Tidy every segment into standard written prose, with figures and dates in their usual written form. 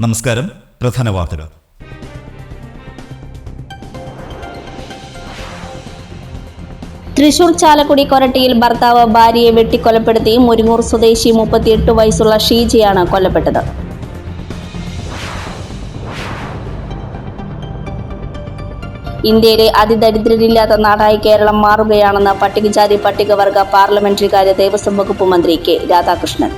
നമസ്കാരം. പ്രധാന വാർത്തകൾ. തൃശൂർ ചാലക്കുടി കൊരട്ടിയിൽ ഭർത്താവ് ഭാര്യയെ വെട്ടിക്കൊലപ്പെടുത്തി മുരിങ്ങൂർ സ്വദേശി 38 വയസ്സുള്ള ഷീജയാണ് കൊല്ലപ്പെട്ടത്. ഇന്ത്യയിലെ അതിദരിദ്രരില്ലാത്ത നാടായി കേരളം മാറുകയാണെന്ന് പട്ടികജാതി പട്ടികവർഗ പാർലമെന്ററി കാര്യ ദേവസ്വം വകുപ്പ് മന്ത്രി കെ രാധാകൃഷ്ണൻ.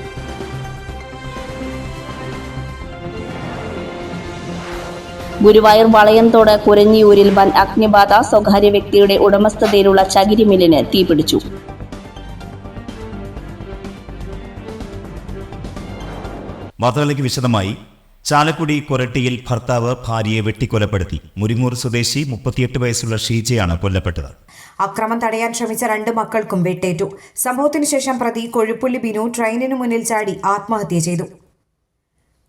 ഗുരുവായൂർ വളയംതോട് കുരഞ്ഞിയൂരിൽ വൻ അഗ്നിബാധ. സ്വകാര്യ വ്യക്തിയുടെ ഉടമസ്ഥതയിലുള്ള ചകിരി മില്ലിന് തീപിടിച്ചു. വാർത്തകളിലേക്ക് വിശദമായി. ചാലക്കുടി കൊരട്ടിയിൽ ഭർത്താവ് ഭാര്യയെ വെട്ടിക്കൊലപ്പെടുത്തി. മുരിങ്ങൂർ സ്വദേശി 38 വയസ്സുള്ള ഷീജയാണ് കൊല്ലപ്പെട്ടത്. അക്രമം തടയാൻ ശ്രമിച്ച 2 മക്കൾക്കും വെട്ടേറ്റു. സംഭവത്തിനു ശേഷം പ്രതി കൊഴുപ്പുള്ളി ബിനു ട്രെയിനിനു മുന്നിൽ ചാടി ആത്മഹത്യ ചെയ്തു.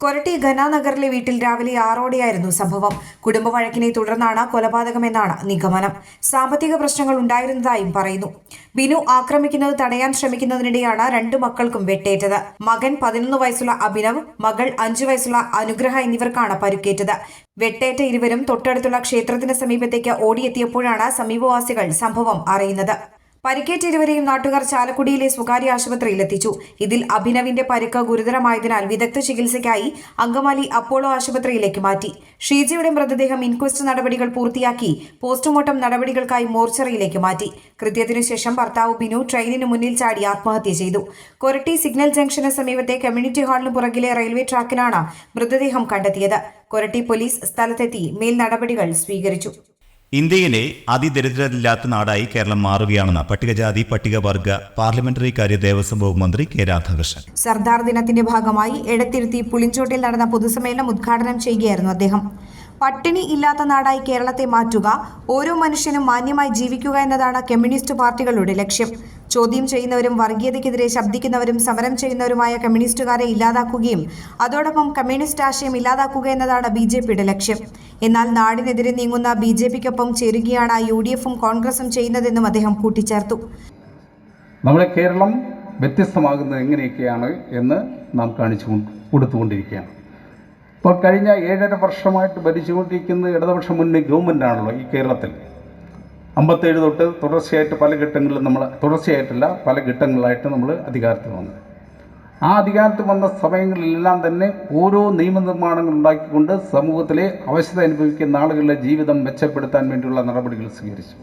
കൊരട്ടി ഘനാനഗറിലെ വീട്ടിൽ രാവിലെ 6ഓടെയായിരുന്നു സംഭവം. കുടുംബ വഴക്കിനെ തുടർന്നാണ് കൊലപാതകമെന്നാണ് നിഗമനം. സാമ്പത്തിക പ്രശ്നങ്ങൾ ഉണ്ടായിരുന്നതായും പറയുന്നു. ബിനു ആക്രമിക്കുന്നത് തടയാൻ ശ്രമിക്കുന്നതിനിടെയാണ് 2 മക്കൾക്കും വെട്ടേറ്റത്. മകൻ 11 വയസ്സുള്ള അഭിനവ്, മകൾ 5 വയസ്സുള്ള അനുഗ്രഹ എന്നിവർക്കാണ് പരുക്കേറ്റത്. വെട്ടേറ്റ ഇരുവരും തൊട്ടടുത്തുള്ള ക്ഷേത്രത്തിന് സമീപത്തേക്ക് ഓടിയെത്തിയപ്പോഴാണ് സമീപവാസികൾ സംഭവം അറിയുന്നത്. പരിക്കേറ്റ ഇരുവരെയും നാട്ടുകാർ ചാലക്കുടിയിലെ സ്വകാര്യ ആശുപത്രിയിൽ എത്തിച്ചു. ഇതിൽ അഭിനവിന്റെ പരിക്ക് ഗുരുതരമായതിനാൽ വിദഗ്ധ ചികിത്സയ്ക്കായി അങ്കമാലി അപ്പോളോ ആശുപത്രിയിലേക്ക് മാറ്റി. ഷീജയുടെ മൃതദേഹം ഇൻക്വസ്റ്റ് നടപടികൾ പൂർത്തിയാക്കി പോസ്റ്റ്മോർട്ടം നടപടികൾക്കായി മോർച്ചറിയിലേക്ക് മാറ്റി. കൃത്യത്തിനു ശേഷം ഭർത്താവ് ബിനു ട്രെയിനിന് മുന്നിൽ ചാടി ആത്മഹത്യ ചെയ്തു. കൊരട്ടി സിഗ്നൽ ജംഗ്ഷന് സമീപത്തെ കമ്മ്യൂണിറ്റി ഹാളിന് പുറകിലെ റെയിൽവേ ട്രാക്കിലാണ് മൃതദേഹം കണ്ടെത്തിയത്. കൊരട്ടി പോലീസ് സ്ഥലത്തെത്തി മേൽ നടപടികൾ സ്വീകരിച്ചു. ഇന്ത്യയിലെ അതിദരിദ്രരില്ലാത്ത നാടായി കേരളം മാറുകയാണെന്ന് പട്ടികജാതി പട്ടികവർഗ പാർലമെന്ററി കാര്യ ദേവസ്വം വകുപ്പ് മന്ത്രി കെ രാധാകൃഷ്ണൻ. സർദാർ ദിനത്തിന്റെ ഭാഗമായി എടത്തിരുത്തി പുളിഞ്ചോട്ടിൽ നടന്ന പൊതുസമ്മേളനം ഉദ്ഘാടനം ചെയ്യുകയായിരുന്നു അദ്ദേഹം. പട്ടിണി ഇല്ലാത്ത നാടായി കേരളത്തെ മാറ്റുക, ഓരോ മനുഷ്യനും മാന്യമായി ജീവിക്കുക എന്നതാണ് കമ്മ്യൂണിസ്റ്റ് പാർട്ടികളുടെ ലക്ഷ്യം. ചോദ്യം ചെയ്യുന്നവരും വർഗീയതയ്ക്കെതിരെ ശബ്ദിക്കുന്നവരും സമരം ചെയ്യുന്നവരുമായ കമ്മ്യൂണിസ്റ്റുകാരെ ഇല്ലാതാക്കുകയും അതോടൊപ്പം കമ്മ്യൂണിസ്റ്റ് ആശയം ഇല്ലാതാക്കുക എന്നതാണ് BJPയുടെ ലക്ഷ്യം. എന്നാൽ നാടിനെതിരെ നീങ്ങുന്ന BJPക്കൊപ്പം ചേരുകയാണ് UDFും കോൺഗ്രസും ചെയ്യുന്നതെന്നും അദ്ദേഹം കൂട്ടിച്ചേർത്തു. നമ്മുടെ കേരളം വ്യത്യസ്തമാകുന്നത് എങ്ങനെയൊക്കെയാണ് എന്ന് നാം കാണിച്ചു കൊടുത്തുകൊണ്ടിരിക്കുകയാണ്. ഇപ്പോൾ കഴിഞ്ഞ 7.5 വർഷമായിട്ട് ഭരിച്ചുകൊണ്ടിരിക്കുന്നത് ഇടതുപക്ഷ മുന്നണി ഗവൺമെൻറ്റാണല്ലോ ഈ കേരളത്തിൽ. 57 തൊട്ട് തുടർച്ചയായിട്ട് പല ഘട്ടങ്ങളിലായിട്ട് നമ്മൾ അധികാരത്തിൽ വന്നു. ആ അധികാരത്തിൽ വന്ന സമയങ്ങളിലെല്ലാം തന്നെ ഓരോ നിയമനിർമ്മാണങ്ങൾ ഉണ്ടാക്കിക്കൊണ്ട് സമൂഹത്തിലെ അവശത അനുഭവിക്കുന്ന ആളുകളുടെ ജീവിതം മെച്ചപ്പെടുത്താൻ വേണ്ടിയുള്ള നടപടികൾ സ്വീകരിച്ചു.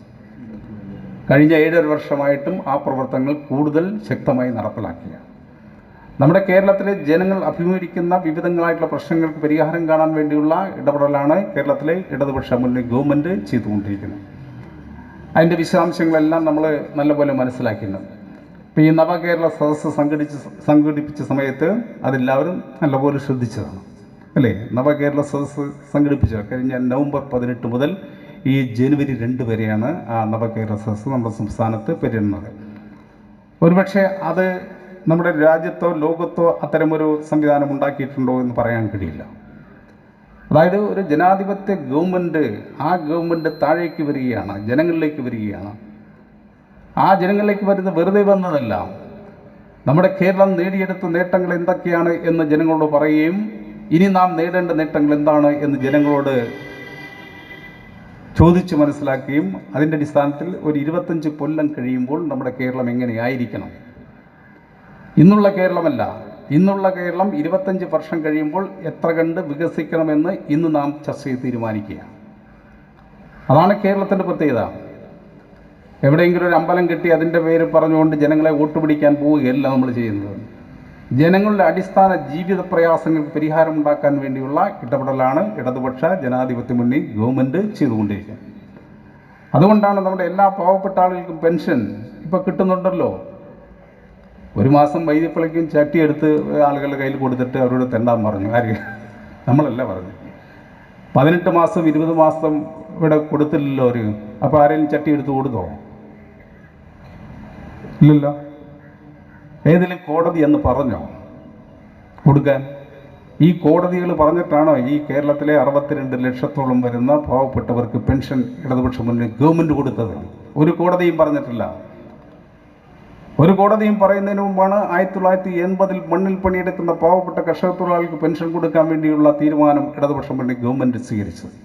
കഴിഞ്ഞ 7.5 വർഷമായിട്ടും ആ പ്രവർത്തനങ്ങൾ കൂടുതൽ ശക്തമായി നടപ്പിലാക്കിയാണ്. നമ്മുടെ കേരളത്തിലെ ജനങ്ങൾ അഭിമുഖീകരിക്കുന്ന വിവിധങ്ങളായിട്ടുള്ള പ്രശ്നങ്ങൾക്ക് പരിഹാരം കാണാൻ വേണ്ടിയുള്ള ഇടപെടലാണ് കേരളത്തിലെ ഇടതുപക്ഷ മുന്നണി ഗവൺമെൻറ് ചെയ്തുകൊണ്ടിരിക്കുന്നത്. അതിൻ്റെ വിശദാംശങ്ങളെല്ലാം നമ്മൾ നല്ലപോലെ മനസ്സിലാക്കിയിട്ടുണ്ട്. ഇപ്പോൾ ഈ നവകേരള സദസ്സ് സംഘടിപ്പിച്ച സമയത്ത് അതെല്ലാവരും നല്ലപോലെ ശ്രദ്ധിച്ചതാണ് അല്ലേ? നവകേരള സദസ്സ് സംഘടിപ്പിച്ചത് കഴിഞ്ഞ നവംബർ 18 മുതൽ ഈ ജനുവരി 2 വരെയാണ് ആ നവകേരള സദസ്സ് നമ്മുടെ സംസ്ഥാനത്ത് പര്യടുന്നത്. ഒരുപക്ഷെ അത് നമ്മുടെ രാജ്യത്തോ ലോകത്തോ അത്തരമൊരു സംവിധാനം ഉണ്ടാക്കിയിട്ടുണ്ടോ എന്ന് പറയാൻ കഴിയില്ല. അതായത് ഒരു ജനാധിപത്യ ഗവൺമെൻറ്, ആ ഗവൺമെൻറ് താഴേക്ക് വരികയാണ്, ജനങ്ങളിലേക്ക് വരികയാണ്. ആ ജനങ്ങളിലേക്ക് വരുന്നത് വെറുതെ വന്നതല്ല. നമ്മുടെ കേരളം നേടിയെടുത്ത നേട്ടങ്ങൾ എന്തൊക്കെയാണ് എന്ന് ജനങ്ങളോട് പറയുകയും ഇനി നാം നേടേണ്ട നേട്ടങ്ങൾ എന്താണ് എന്ന് ജനങ്ങളോട് ചോദിച്ച് മനസ്സിലാക്കുകയും അതിൻ്റെ അടിസ്ഥാനത്തിൽ ഒരു 25 കൊല്ലം കഴിയുമ്പോൾ നമ്മുടെ കേരളം എങ്ങനെയായിരിക്കണം, ഇന്നുള്ള കേരളമല്ല, ഇന്നുള്ള കേരളം 25 വർഷം കഴിയുമ്പോൾ എത്ര കണ്ട് വികസിക്കണമെന്ന് ഇന്ന് നാം ചർച്ച ചെയ്ത് തീരുമാനിക്കുക. അതാണ് കേരളത്തിൻ്റെ പ്രത്യേകത. എവിടെയെങ്കിലും ഒരു അമ്പലം കെട്ടി അതിൻ്റെ പേര് പറഞ്ഞുകൊണ്ട് ജനങ്ങളെ വോട്ട് പിടിക്കാൻ പോവുകയല്ല നമ്മൾ ചെയ്യുന്നത്. ജനങ്ങളുടെ അടിസ്ഥാന ജീവിത പ്രയാസങ്ങൾക്ക് പരിഹാരമുണ്ടാക്കാൻ വേണ്ടിയുള്ള ഇടപെടലാണ് ഇടതുപക്ഷ ജനാധിപത്യ മുന്നണി ഗവൺമെൻറ് ചെയ്തുകൊണ്ടിരിക്കുന്നത്. അതുകൊണ്ടാണ് നമ്മുടെ എല്ലാ പാവപ്പെട്ട ആളുകൾക്കും പെൻഷൻ ഇപ്പോൾ കിട്ടുന്നുണ്ടല്ലോ. ഒരു മാസം വൈദ്യപ്പള്ളിക്കും ചട്ടിയെടുത്ത് ആളുകളുടെ കയ്യിൽ കൊടുത്തിട്ട് അവരോട് തെണ്ടാൻ പറഞ്ഞു. ആര്? നമ്മളല്ല പറഞ്ഞു. 18 മാസം 20 മാസം ഇവിടെ കൊടുത്തില്ലല്ലോ അവർ. അപ്പോൾ ആരെങ്കിലും ചട്ടി എടുത്ത് കൊടുത്തോ? ഇല്ലല്ലോ. ഏതെങ്കിലും കോടതി എന്ന് പറഞ്ഞോ കൊടുക്കാൻ? ഈ കോടതികൾ പറഞ്ഞിട്ടാണോ ഈ കേരളത്തിലെ 62 ലക്ഷത്തോളം വരുന്ന പാവപ്പെട്ടവർക്ക് പെൻഷൻ ഇടതുപക്ഷ മുന്നണി ഗവൺമെൻറ് കൊടുത്തത്? ഒരു കോടതിയും പറഞ്ഞിട്ടില്ല. ഒരു കോടതിയും പറയുന്നതിന് മുമ്പാണ് 1980 മണ്ണിൽ പണിയെടുക്കുന്ന പാവപ്പെട്ട കർഷക തൊഴിലാളികൾക്ക് പെൻഷൻ കൊടുക്കാൻ വേണ്ടിയുള്ള തീരുമാനം ഇടതുപക്ഷം വേണ്ടി ഗവൺമെൻറ് സ്വീകരിച്ചത്.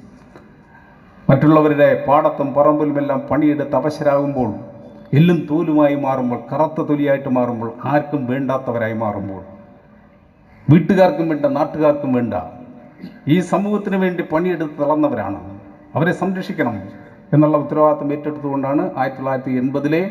മറ്റുള്ളവരുടെ പാടത്തും പറമ്പിലുമെല്ലാം പണിയെടുത്ത് അവശരാകുമ്പോൾ, എല്ലും തോലുമായി മാറുമ്പോൾ, കറുത്ത തൊലിയായിട്ട് മാറുമ്പോൾ, ആർക്കും വേണ്ടാത്തവരായി മാറുമ്പോൾ, വീട്ടുകാർക്കും വേണ്ട, നാട്ടുകാർക്കും വേണ്ട, ഈ സമൂഹത്തിന് വേണ്ടി പണിയെടുത്ത് തളർന്നവരാണ്, അവരെ സംരക്ഷിക്കണം എന്നുള്ള ഉത്തരവാദിത്വം ഏറ്റെടുത്തുകൊണ്ടാണ് 1980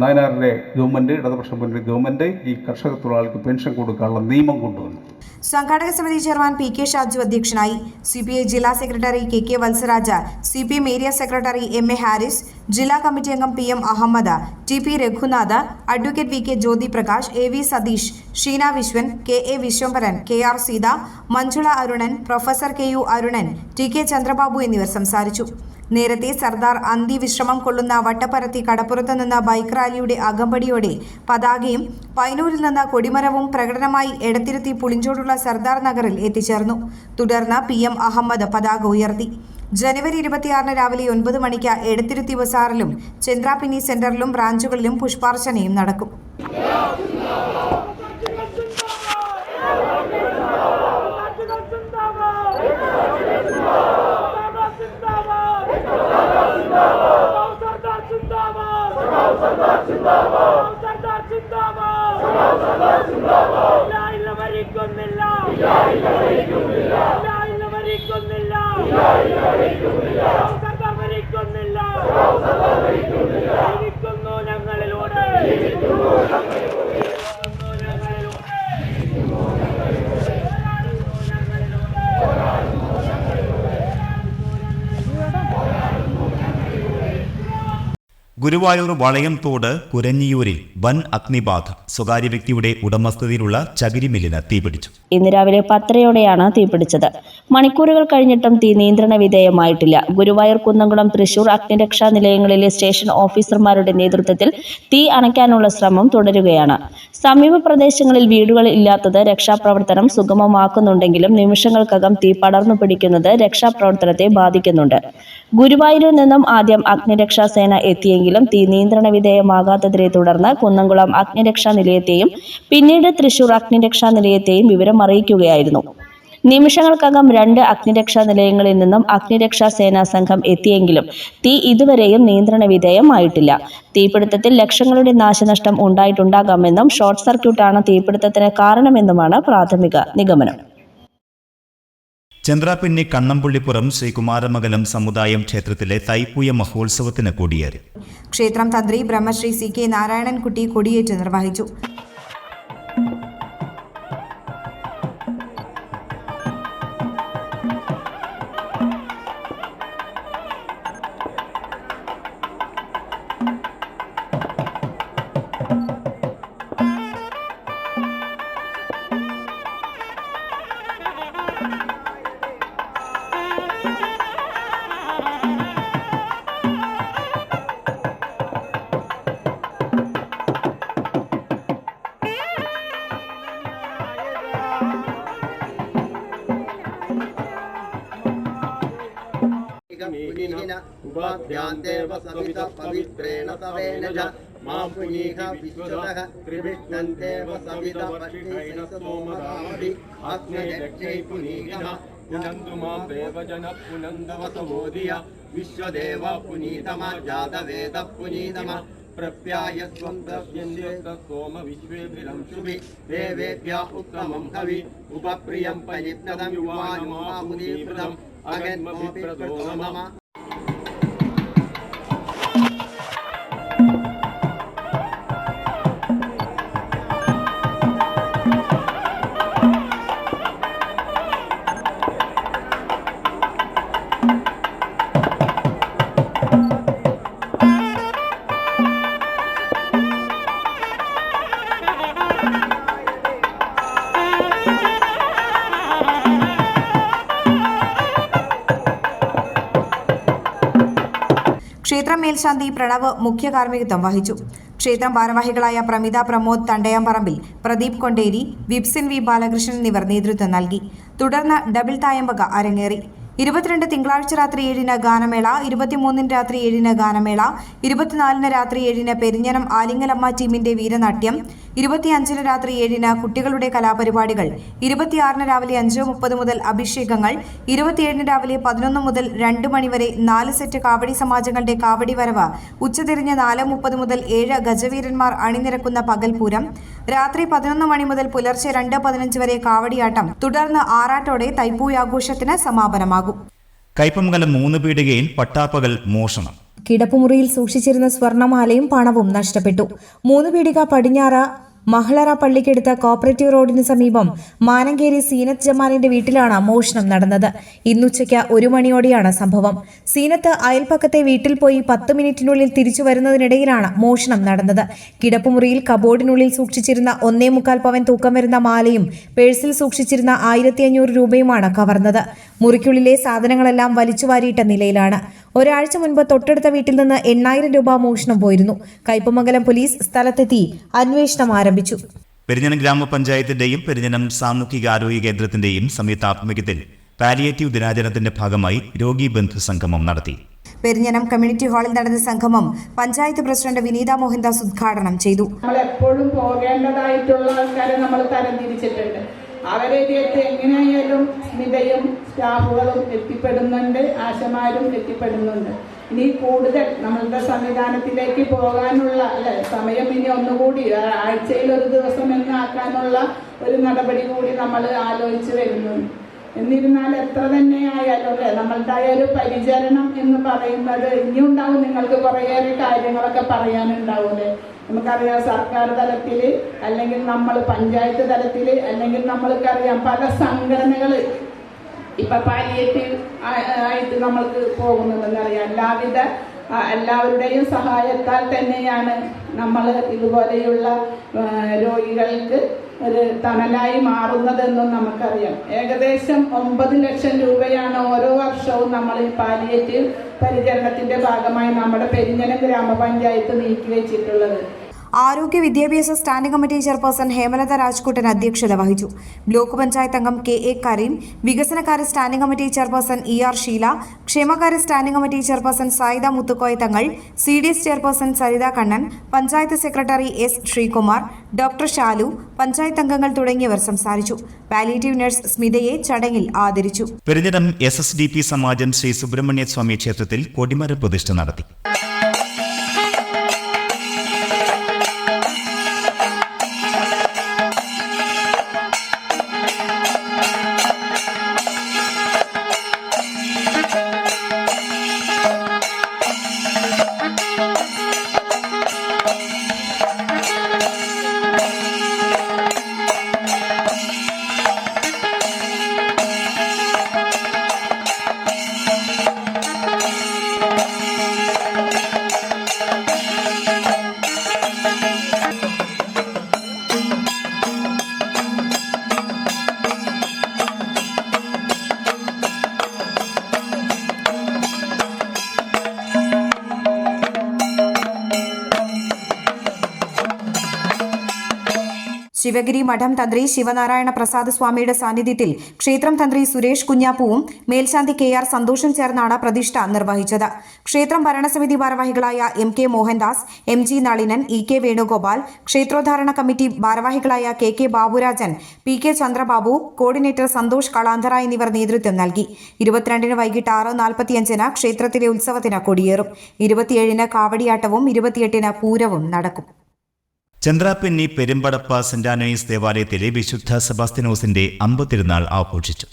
നായനാരുടെ ഗവൺമെൻറ്, ഇടതുപക്ഷം ഗവൺമെൻറ് ഈ കർഷക തൊഴിലാളികൾക്ക് പെൻഷൻ കൊടുക്കാനുള്ള നിയമം കൊണ്ടുവന്നു. സംഘാടക സമിതി ചെയർമാൻ പി.കെ. ഷാജു അധ്യക്ഷനായി. CPI ജില്ലാ secretary K. Valsaraja, CPM area secretary M.A. Haris, ജില്ലാ കമ്മിറ്റി അംഗം PM Ahammed, TP Raghunath, advocate VK Jyothi Prakash, AV Satheesh, Sheena Viswan, KA Viswambharan, KR Seetha, Manjula Arunan, professor KU Arunan, TK Chandrababu എന്നിവർ സംസാരിച്ചു. നേരത്തെ സർദാർ അന്ത്യവിശ്രമം കൊള്ളുന്ന വട്ടപ്പരത്തി കടപ്പുറത്ത് നിന്ന് ബൈക്ക് റാലിയുടെ അകമ്പടിയോടെ പതാകയും പൈനൂരിൽ നിന്ന് കൊടിമരവും പ്രകടനമായി എടത്തിരുത്തി പുളിഞ്ചോടുള്ള സർദാർ നഗറിൽ എത്തിച്ചേർന്നു. തുടർന്ന് PM അഹമ്മദ് പതാക ഉയർത്തി. ജനുവരി 26 രാവിലെ 9 മണിക്ക് എടത്തിരുത്തി ബസാറിലും ചന്ദ്രാപിന്നി സെന്ററിലും ബ്രാഞ്ചുകളിലും പുഷ്പാർച്ചനയും നടക്കും. ഗുരുവായൂർ വളയംതോട് കുരഞ്ഞിയൂരിൽ വൻ അഗ്നിബാധ. സ്വകാര്യ വ്യക്തിയുടെ ഉടമസ്ഥതയിലുള്ള ചകിരി മില്ലിന് തീപിടിച്ചു. ഇന്ന് രാവിലെ 10:30യോടെയാണ് തീപിടിച്ചത്. മണിക്കൂറുകൾ കഴിഞ്ഞിട്ടും തീ നിയന്ത്രണ വിധേയമായിട്ടില്ല. ഗുരുവായൂർ, കുന്നംകുളം, തൃശൂർ അഗ്നിരക്ഷാ നിലയങ്ങളിലെ സ്റ്റേഷൻ ഓഫീസർമാരുടെ നേതൃത്വത്തിൽ തീ അണയ്ക്കാനുള്ള ശ്രമം തുടരുകയാണ്. സമീപ പ്രദേശങ്ങളിൽ വീടുകൾ ഇല്ലാത്തത് രക്ഷാപ്രവർത്തനം സുഗമമാക്കുന്നുണ്ടെങ്കിലും നിമിഷങ്ങൾക്കകം തീ പടർന്നു പിടിക്കുന്നത് രക്ഷാപ്രവർത്തനത്തെ ബാധിക്കുന്നുണ്ട്. ഗുരുവായൂരിൽ നിന്നും ആദ്യം അഗ്നിരക്ഷാ സേന എത്തിയെങ്കിലും തീ നിയന്ത്രണ വിധേയമാകാത്തതിനെ തുടർന്ന് കുന്നംകുളം അഗ്നിരക്ഷാ നിലയത്തെയും പിന്നീട് തൃശൂർ അഗ്നിരക്ഷാ നിലയത്തെയും വിവരം അറിയിക്കുകയായിരുന്നു. നിമിഷങ്ങൾക്കകം 2 അഗ്നിരക്ഷാ നിലയങ്ങളിൽ നിന്നും അഗ്നിരക്ഷാ സേനാ സംഘം എത്തിയെങ്കിലും തീ ഇതുവരെയും നിയന്ത്രണ വിധേയമായിട്ടില്ല. തീപിടുത്തത്തിൽ ലക്ഷങ്ങളുടെ നാശനഷ്ടം ഉണ്ടായിട്ടുണ്ടാകാമെന്നും ഷോർട്ട് സർക്യൂട്ടാണ് തീപിടുത്തത്തിന് കാരണമെന്നുമാണ് പ്രാഥമിക നിഗമനം. ചന്ദ്രാപിന്നി കണ്ണമ്പുള്ളിപ്പുറം ശ്രീകുമാരമംഗലം സമുദായം ക്ഷേത്രത്തിലെ തൈപ്പൂയ മഹോത്സവത്തിന് കൊടിയേറി. ക്ഷേത്രം തന്ത്രി ബ്രഹ്മശ്രീ CK നാരായണൻകുട്ടി കൊടിയേറ്റ് നിർവഹിച്ചു. उपाध्यान्तेव सविता पवित्रेण तवेन च मा पुनीह विश्वतः त्रिविष्णन्तेव सविता पष्टेन सोमरामि आत्मयक्षै पुनीहः पुनन्दु मां देवजन पुनन्दवसमोदिय विश्वदेव पुनीतमा जातवेद पुनीतमा प्रप्याय स्वं द्रव्यन्येत सोम विश्वेभिरंशुभि देवेभ्य उत्तमं हवि उपप्रियं परिप्नदं युवानुमाहुदीकृतम् अगन्मभिप्रदो मम. ക്ഷേത്രം മേൽശാന്തി പ്രണവ് മുഖ്യ കാർമ്മികത്വം വഹിച്ചു. ക്ഷേത്രം ഭാരവാഹികളായ പ്രമിത പ്രമോദ് തണ്ടയാമ്പറമ്പിൽ, പ്രദീപ് കൊണ്ടേരി, വിപ്സിൻ വി ബാലകൃഷ്ണൻ എന്നിവർ നേതൃത്വം നൽകി. തുടർന്ന് ഡബിൾ തായമ്പക അരങ്ങേറി. 22 തിങ്കളാഴ്ച രാത്രി 7-ന് ഗാനമേള, 23-ന് രാത്രി 7-ന് ഗാനമേള, 24-ന് രാത്രി 7-ന് പെരിഞ്ഞനം ആലിങ്ങലമ്മ ടീമിന്റെ വീരനാട്യം, 25-ന് രാത്രി 7-ന് കുട്ടികളുടെ കലാപരിപാടികൾ, 26-ന് രാവിലെ 5:30 മുതൽ അഭിഷേകങ്ങൾ, 27-ന് രാവിലെ 11 മുതൽ 2 മണിവരെ 4 സെറ്റ് കാവടി സമാജങ്ങളുടെ കാവടി വരവ്, ഉച്ചതിരിഞ്ഞ് 4:30 മുതൽ 7 ഗജവീരന്മാർ അണിനിരക്കുന്ന പകൽപൂരം, രാത്രി 11 മണി മുതൽ പുലർച്ചെ 2:15 വരെ കാവടിയാട്ടം, തുടർന്ന് ആറാട്ടോടെ തൈപ്പൂയാഘോഷത്തിന് സമാപനമാകും. കയ്പമംഗലം 3 പീടികയിൽ പട്ടാപ്പകൽ മോഷണം. കിടപ്പുമുറിയിൽ സൂക്ഷിച്ചിരുന്ന സ്വർണമാലയും പണവും നഷ്ടപ്പെട്ടു. 3 പീടിക പടിഞ്ഞാറ് മഹളറ പള്ളിക്കടുത്ത് കോപ്പറേറ്റീവ് റോഡിന് സമീപം മാനങ്കേരി സീനത്ത് ജമാലിന്റെ വീട്ടിലാണ് മോഷണം നടന്നത്. ഇന്നുച്ചയ്ക്ക് 1 മണിയോടെയാണ് സംഭവം. സീനത്ത് അയൽപ്പക്കത്തെ വീട്ടിൽ പോയി 10 മിനിറ്റിനുള്ളിൽ തിരിച്ചു വരുന്നതിനിടയിലാണ് മോഷണം നടന്നത്. കിടപ്പുമുറിയിൽ കബോർഡിനുള്ളിൽ സൂക്ഷിച്ചിരുന്ന 1.25 പവൻ തൂക്കം വരുന്ന മാലയും പേഴ്സിൽ സൂക്ഷിച്ചിരുന്ന 1500 രൂപയുമാണ് കവർന്നത്. മുറിക്കുള്ളിലെ സാധനങ്ങളെല്ലാം വലിച്ചുവാരിയിട്ട നിലയിലാണ്. ഒരാഴ്ച മുൻപ് തൊട്ടടുത്ത വീട്ടിൽ നിന്ന് 8000 രൂപ മോഷണം പോയിരുന്നു. കയ്പമംഗലം പോലീസ് സ്ഥലത്തെത്തി അന്വേഷണം ആരംഭിച്ചു. പെരിഞ്ഞനം ഗ്രാമപഞ്ചായത്തിന്റെയും പെരിഞ്ഞനം സാമൂഹികാരോഗ്യ കേന്ദ്രത്തിന്റെയും സംയുക്താഭിമുഖ്യത്തിൽ പാലിയേറ്റീവ് ദിനാചരണത്തിന്റെ ഭാഗമായി രോഗി ബന്ധു സംഗമം നടത്തി. പെരിഞ്ഞനം കമ്മ്യൂണിറ്റി ഹാളിൽ നടന്ന സംഗമം പഞ്ചായത്ത് പ്രസിഡന്റ് വിനീത മോഹൻദാസ് ഉദ്ഘാടനം ചെയ്തു. നമ്മൾ എപ്പോഴും പോകേണ്ടതായിട്ടുള്ള ആൾക്കാരെ നമ്മൾ തരംതിരിച്ചിട്ടുണ്ട്. അവരെതിരെ എങ്ങനെയായാലും സ്മിതയും സ്റ്റാഫുകളും എത്തിപ്പെടുന്നുണ്ട്, ആശമാരും എത്തിപ്പെടുന്നുണ്ട്. ഇനി കൂടുതൽ നമ്മളുടെ സംവിധാനത്തിലേക്ക് പോകാനുള്ള സമയം ഇനി ഒന്നുകൂടി ആഴ്ചയിൽ ഒരു ദിവസം എന്നാക്കാനുള്ള ഒരു നടപടി കൂടി നമ്മൾ ആലോചിച്ച് വരുന്നുണ്ട്. എന്നിരുന്നാൽ എത്ര തന്നെ ആയാലും നമ്മളുടെ ഒരു പരിചരണം എന്ന് പറയുന്നത് ഇനിയുണ്ടാവും. നിങ്ങൾക്ക് കുറേയേറെ കാര്യങ്ങളൊക്കെ പറയാനുണ്ടാവൂലേ. നമുക്കറിയാം സർക്കാർ തലത്തിൽ, അല്ലെങ്കിൽ നമ്മൾ പഞ്ചായത്ത് തലത്തിൽ, അല്ലെങ്കിൽ നമ്മൾക്കറിയാം പല സംഘടനകൾ ഇപ്പം പാലിയേറ്റീവ് ആയിട്ട് നമ്മൾക്ക് പോകുന്നുണ്ടെന്നറിയാം. എല്ലാവരുടെയും സഹായത്താൽ തന്നെയാണ് നമ്മൾ ഇതുപോലെയുള്ള രോഗികൾക്ക് ഒരു തണലായി മാറുന്നതെന്നും നമുക്കറിയാം. ഏകദേശം 9 ലക്ഷം രൂപയാണ് ഓരോ വർഷവും നമ്മൾ ഈ പാലിയേറ്റീവ് പരിചരണത്തിന്റെ ഭാഗമായി നമ്മുടെ പെരിഞ്ഞനം ഗ്രാമപഞ്ചായത്ത് നീക്കിവെച്ചിട്ടുള്ളത്. ആരോഗ്യ വിദ്യാഭ്യാസ standing committee chairperson Hemalatha Rajkuttan അധ്യക്ഷത വഹിച്ചു. ബ്ലോക്ക് പഞ്ചായത്ത് അംഗം KA കരീം, വികസനകാര്യ standing committee chairperson ER Sheela, ക്ഷേമകാര്യ standing committee chairperson Sayida Muthukoya Thangal, CDS chairperson Saritha Kannan, panchayat secretary S Sreekumar, doctor Shalu, panchayat അംഗങ്ങൾ തുടങ്ങിയവർ സംസാരിച്ചു. പാലിയേറ്റീവ് നഴ്സ് സ്മിതയെ ചടങ്ങിൽ ആദരിച്ചു. പെരിഞ്ഞനം SSDP സമാജം ശ്രീ സുബ്രഹ്മണ്യ സ്വാമി ക്ഷേത്രത്തിൽ കൊടിമര പ്രതിഷ്ഠ നടത്തി. ശിവഗിരി മഠം തന്ത്രി ശിവനാരായണ പ്രസാദ് സ്വാമിയുടെ സാന്നിധ്യത്തിൽ ക്ഷേത്രം തന്ത്രി സുരേഷ് കുഞ്ഞാപ്പുവും മേൽശാന്തി KR സന്തോഷും ചേർന്നാണ് പ്രതിഷ്ഠ നിർവഹിച്ചത്. ക്ഷേത്രം ഭരണസമിതി ഭാരവാഹികളായ MK Mohandas, MG Nalinan, EK Venugopal, ക്ഷേത്രോദ്ധാരണ കമ്മിറ്റി ഭാരവാഹികളായ KK Baburajan, PK Chandrababu, coordinator Santhosh Kalanthara എന്നിവർ നേതൃത്വം നൽകി. 22-ന് വൈകിട്ട് 6:45-ന് ക്ഷേത്രത്തിലെ ഉത്സവത്തിന് കൊടിയേറും. 27-ന് കാവടിയാട്ടവും 28-ന് പൂരവും നടക്കും. ചന്ദ്രാപിന്നി പെരുമ്പടപ്പ സെന്റ് ആന്റണീസ് ദേവാലയത്തിലെ വിശുദ്ധ സെബാസ്ത്യനോസിന്റെ അമ്പത്തിരുന്നാൾ ആഘോഷിച്ചു.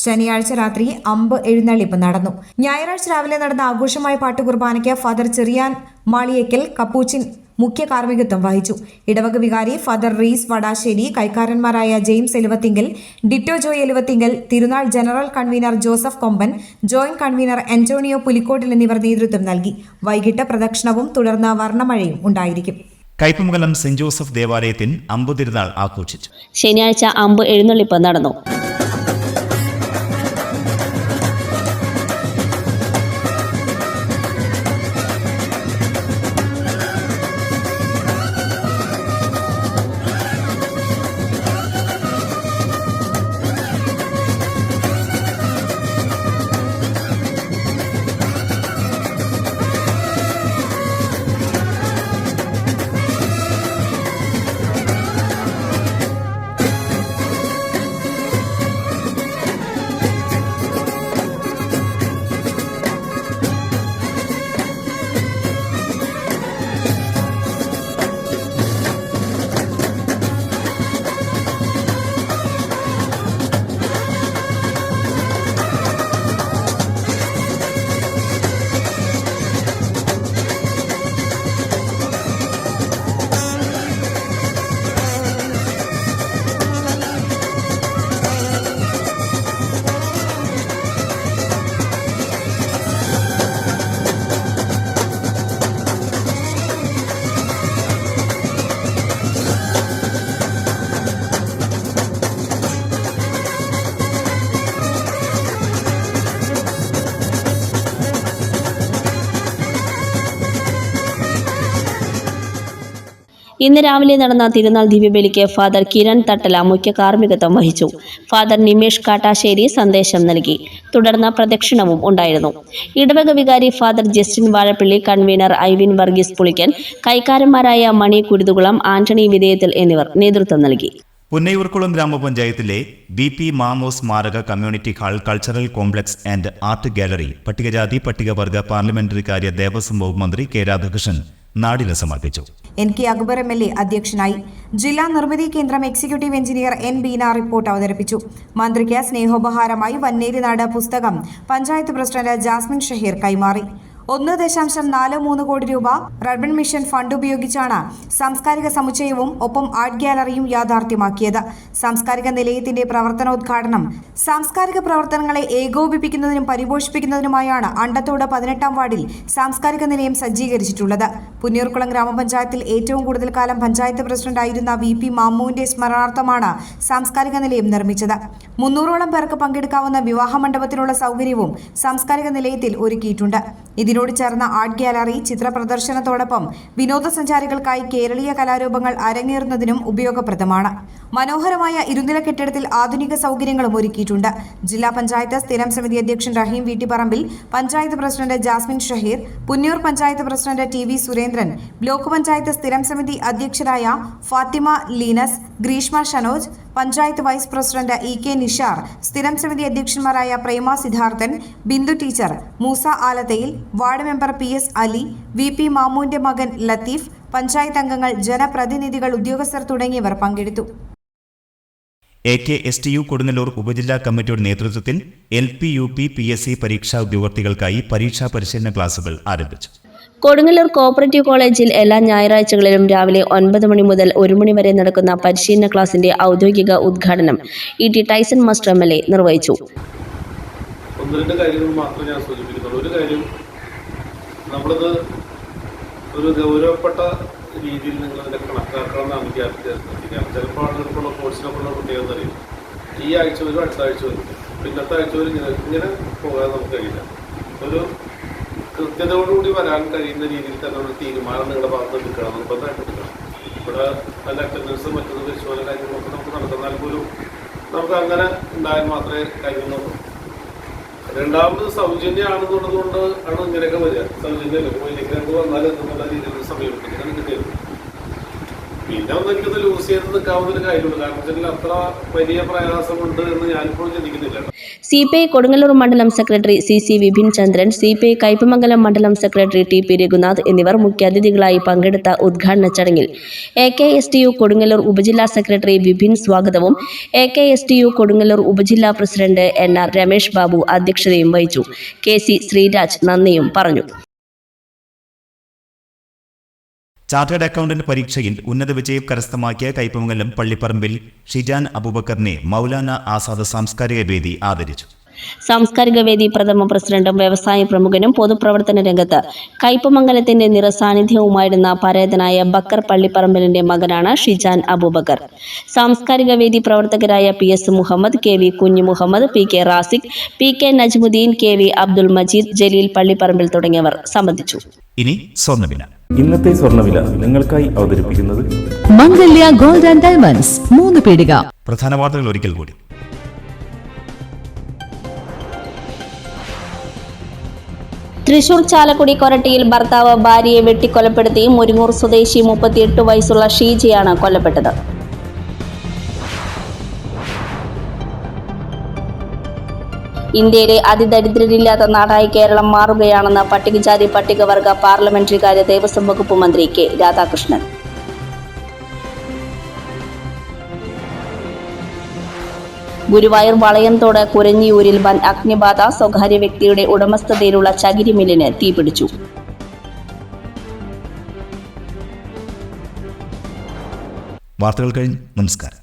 ശനിയാഴ്ച രാത്രി അമ്പ് എഴുന്നള്ളിപ്പ് നടന്നു. ഞായറാഴ്ച രാവിലെ നടന്ന ആഘോഷമായ പാട്ടുകുർബാനയ്ക്ക് ഫാദർ ചെറിയാൻ മാളിയേക്കൽ കപ്പൂച്ചിൻ മുഖ്യ കാർമ്മികത്വം വഹിച്ചു. ഇടവക വികാരി ഫാദർ റീസ് വടാശ്ശേരി, കൈക്കാരന്മാരായ ജെയിംസ് എലുവത്തിങ്കൽ, ഡിറ്റോ ജോയ് എലുവത്തിങ്കൽ, തിരുനാൾ ജനറൽ കൺവീനർ ജോസഫ് കൊമ്പൻ, ജോയിന്റ് കൺവീനർ ആന്റോണിയോ പുലിക്കോട്ടിൽ എന്നിവർ നേതൃത്വം നൽകി. വൈകിട്ട് പ്രദക്ഷിണവും തുടർന്ന് വർണ്ണമഴയും ഉണ്ടായിരിക്കും. കയ്പമംഗലം സെന്റ് ജോസഫ് ദേവാലയത്തിൽ അമ്പുതിരുനാൾ ആഘോഷിച്ചു. ശനിയാഴ്ച അമ്പ് എഴുന്നള്ളിപ്പ് നടന്നു. ഇന്ന് രാവിലെ നടന്ന തിരുനാൾ ദിവ്യബലിക്ക് ഫാദർ കിരൺ തട്ടല മുഖ്യ കാർമ്മികത്വം വഹിച്ചു. ഫാദർ നിമേഷ് കാട്ടാശ്ശേരി സന്ദേശം നൽകി. തുടർന്ന് പ്രദക്ഷിണവും ഉണ്ടായിരുന്നു. ഇടവക വികാരി father Justin Vazhappally, convener Ivin Varghese Pulikkan, കൈക്കാരന്മാരായ മണി കുരുതുകുളം, ആന്റണി വിധേയത്തിൽ എന്നിവർ നേതൃത്വം നൽകി. പുന്നയൂർക്കുളം ഗ്രാമപഞ്ചായത്തിലെ BP മാമോസ് സ്മാരക community hall, cultural complex and art gallery പട്ടികജാതി പട്ടികവർഗ പാർലമെന്ററി കാര്യ ദേവസ്വം വകുപ്പ് മന്ത്രി കെ രാധാകൃഷ്ണൻ നാടിന് സമർപ്പിച്ചു. NK അക്ബർ MLA അധ്യക്ഷനായി. ജില്ലാ നിർമ്മിതി കേന്ദ്രം executive engineer N Beena report അവതരിപ്പിച്ചു. മന്ത്രിക്ക് സ്നേഹോപഹാരമായി വന്നേരിനാട് പുസ്തകം പഞ്ചായത്ത് പ്രസിഡന്റ് ജാസ്മിൻ ഷഹീർ കൈമാറി. 1.43 കോടി രൂപ റർബൻ മിഷൻ ഫണ്ട് ഉപയോഗിച്ചാണ് സാംസ്കാരിക സമുച്ചയവും ഒപ്പം ആർട്ട് ഗാലറിയും യാഥാർത്ഥ്യമാക്കിയത്. സാംസ്കാരിക നിലയത്തിന്റെ പ്രവർത്തനോദ്ഘാടനം സാംസ്കാരിക പ്രവർത്തനങ്ങളെ ഏകോപിപ്പിക്കുന്നതിനും പരിപോഷിപ്പിക്കുന്നതിനുമായാണ് അണ്ടത്തോട് 18-ാം വാർഡിൽ സാംസ്കാരിക നിലയം സജ്ജീകരിച്ചിട്ടുള്ളത്. പുന്നയൂർക്കുളം ഗ്രാമപഞ്ചായത്തിൽ ഏറ്റവും കൂടുതൽ കാലം പഞ്ചായത്ത് പ്രസിഡന്റായിരുന്ന VP മാമുവിന്റെ സ്മരണാർത്ഥമാണ് സാംസ്കാരിക നിലയം നിർമ്മിച്ചത്. 300ഓളം പേർക്ക് പങ്കെടുക്കാവുന്ന വിവാഹ മണ്ഡപത്തിനുള്ള സൗകര്യവും സാംസ്കാരിക നിലയത്തിൽ ഒരുക്കിയിട്ടുണ്ട്. ഇതിനോട് ചേർന്ന ആർട്ട് ഗാലറി ചിത്ര പ്രദർശനത്തോടൊപ്പം വിനോദസഞ്ചാരികൾക്കായി കേരളീയ കലാരൂപങ്ങൾ അരങ്ങേറുന്നതിനും ഉപയോഗപ്രദമാണ്. മനോഹരമായ ഇരുനില കെട്ടിടത്തിൽ ആധുനിക സൗകര്യങ്ങളും ഒരുക്കിയിട്ടുണ്ട്. ജില്ലാ പഞ്ചായത്ത് സ്ഥിരം സമിതി അധ്യക്ഷൻ റഹീം വീട്ടിപ്പറമ്പിൽ, panchayat president Jasmin Shaheer, Punnayur panchayat president TV Surendran, block panchayat സ്ഥിരം സമിതി അധ്യക്ഷരായ Fathima Leenas, Greeshma Shanoj, panchayat vice president EK Nishar, സ്ഥിരം സമിതി അധ്യക്ഷന്മാരായ പ്രേമ സിദ്ധാർത്ഥൻ, ബിന്ദു ടീച്ചർ, മൂസ ആലത്തയിൽ, ward member PS Ali, VP മാമുവിന്റെ മകൻ ലത്തീഫ്, പഞ്ചായത്ത് അംഗങ്ങൾ, ജനപ്രതിനിധികൾ, ഉദ്യോഗസ്ഥർ തുടങ്ങിയവർ പങ്കെടുത്തു. AKSTU കൊടുങ്ങല്ലൂർ ഉപജില്ലാ കമ്മിറ്റിയുടെ നേതൃത്വത്തിൽ LP UP PSC പരീക്ഷാ ഉദ്യോഗാർത്ഥികൾക്കായി പരീക്ഷാ പരിശീലന ക്ലാസുകൾ ആരംഭിച്ചു. കൊടുങ്ങല്ലൂർ കോഓപ്പറേറ്റീവ് കോളേജിൽ എല്ലാ ഞായറാഴ്ചകളിലും രാവിലെ 9 മണി മുതൽ 1 മണി വരെ നടക്കുന്ന പരിശീലന ക്ലാസിന്റെ ഔദ്യോഗിക ഉദ്ഘാടനം ET ടൈസൺ മാസ്റ്റർ MLA നിർവഹിച്ചു. ഒന്ന് രണ്ട് കാര്യങ്ങൾ മാത്രമേ ഞാൻ സൂചിപ്പിക്കുന്നുള്ളൂ. ഒരു കാര്യം, നമ്മളത് ഒരു ഗൗരവപ്പെട്ട രീതിയിൽ നിങ്ങളതിനെ കണക്കാക്കണം എന്നാണ് എനിക്ക് അഭ്യർത്ഥിക്കാം. ചിലപ്പോൾ ആളുകൾക്കുള്ള കോഴ്സിനൊക്കെയുള്ള പ്രത്യേകത അറിയും. ഈ ആഴ്ച വരും, അടുത്ത ആഴ്ച വരും, പിന്നത്തെ ആഴ്ച വരും, ഇങ്ങനെ പോകാൻ നമുക്ക് കഴിയില്ല. ഒരു കൃത്യതയോടുകൂടി വരാൻ കഴിയുന്ന രീതിയിൽ തന്നെ ഒരു തീരുമാനം നിങ്ങളുടെ ഭാഗത്ത് എടുക്കണം, നിർബന്ധമായിട്ട് എടുക്കണം. ഇവിടെ അതിൻ്റെ അറ്റൻഡൻസും മറ്റൊരു പരിശോധന കാര്യങ്ങളൊക്കെ നമുക്ക് നടത്തുന്നാൽ പോലും നമുക്ക് അങ്ങനെ ഉണ്ടായാൽ മാത്രമേ കാര്യങ്ങൾ നോക്കൂ. രണ്ടാമത് സൗജന്യമാണെന്നുള്ളതുകൊണ്ട് ആണ് ഇങ്ങനെയൊക്കെ വരിക. സൗജന്യമല്ല, പോയിലേക്ക് വന്നാൽ എന്നുള്ള രീതിയിലുള്ള സമയമെടുക്കും കിട്ടിയത്. പിന്നെ ഒന്ന് എനിക്കൊന്ന് ലൂസ് ചെയ്ത് നിൽക്കാവുന്നൊരു കാര്യമുള്ളൂ. കാരണം വെച്ചാൽ അത്ര വലിയ പ്രയാസമുണ്ട് എന്ന് ഞാനിപ്പോഴും ചിന്തിക്കുന്നില്ല. CPI കൊടുങ്ങല്ലൂർ മണ്ഡലം സെക്രട്ടറി CC വിപിൻ ചന്ദ്രൻ, CPI കയ്പമംഗലം മണ്ഡലം സെക്രട്ടറി TP രഘുനാഥ് എന്നിവർ മുഖ്യാതിഥികളായി പങ്കെടുത്ത ഉദ്ഘാടന ചടങ്ങിൽ AKSTU കൊടുങ്ങല്ലൂർ ഉപജില്ലാ സെക്രട്ടറി വിപിൻ സ്വാഗതവും AKSTU കൊടുങ്ങല്ലൂർ ഉപജില്ലാ പ്രസിഡന്റ് NR രമേഷ് ബാബു അധ്യക്ഷതയും വഹിച്ചു. KC ശ്രീരാജ് നന്ദിയും പറഞ്ഞു. ചാർട്ടേഡ് അക്കൗണ്ടന്റ് പരീക്ഷയിൽ ഉന്നത വിജയം കരസ്ഥമാക്കിയ കയ്പമംഗലം പള്ളിപ്പറമ്പിൽ ഷിജാൻ അബൂബക്കറിനെ മൗലാന ആസാദ് സാംസ്കാരിക വേദി ആദരിച്ചു. സാംസ്കാരിക വേദി പ്രഥമ പ്രസിഡന്റും വ്യവസായ പ്രമുഖനും പൊതുപ്രവർത്തന രംഗത്ത് കയ്പമംഗലത്തിന്റെ നിറസാന്നിധ്യവുമായിരുന്ന പരേതനായ ബക്കർ പള്ളിപ്പറമ്പിലിന്റെ മകനാണ് ഷിജാൻ അബൂബക്കർ. സാംസ്കാരിക വേദി പ്രവർത്തകരായ PS മുഹമ്മദ്, KV കുഞ്ഞു Muhammad, PK Raziq, PK Najmuddin, KV Abdul Majeed, Jaleel പള്ളിപ്പറമ്പിൽ തുടങ്ങിയവർ സംബന്ധിച്ചു. ഇനി സ്വർണ്ണവില. ഇന്നത്തെ സ്വർണ്ണവില നിങ്ങൾക്കായി അവതരിപ്പിക്കുന്നത് മംഗല്യ ഗോൾഡ് ആൻഡ് ഡയമണ്ട്സ് 3 പീടിക. പ്രധാന വാർത്തകൾ ഒരിക്കൽ കൂടി. തൃശൂർ ചാലക്കുടി കൊരട്ടിയിൽ ഭർത്താവ് ഭാര്യയെ വെട്ടിക്കൊലപ്പെടുത്തി. മുരിങ്ങൂർ സ്വദേശി 38 വയസ്സുള്ള ഷീജയാണ് കൊല്ലപ്പെട്ടത്. ഇന്ത്യയിലെ അതിദരിദ്രരില്ലാത്ത നാടായി കേരളം മാറുകയാണെന്ന് പട്ടികജാതി പട്ടികവർഗ പാർലമെന്ററി കാര്യ ദേവസ്വം വകുപ്പ് മന്ത്രി K രാധാകൃഷ്ണൻ. ഗുരുവായൂർ വളയംതോട് കുരഞ്ഞിയൂരിൽ വൻ അഗ്നിബാധ. സ്വകാര്യ വ്യക്തിയുടെ ഉടമസ്ഥതയിലുള്ള ചകിരി മില്ലിന് തീപിടിച്ചു. വാർത്തകൾ കഴിഞ്ഞു. നമസ്കാരം.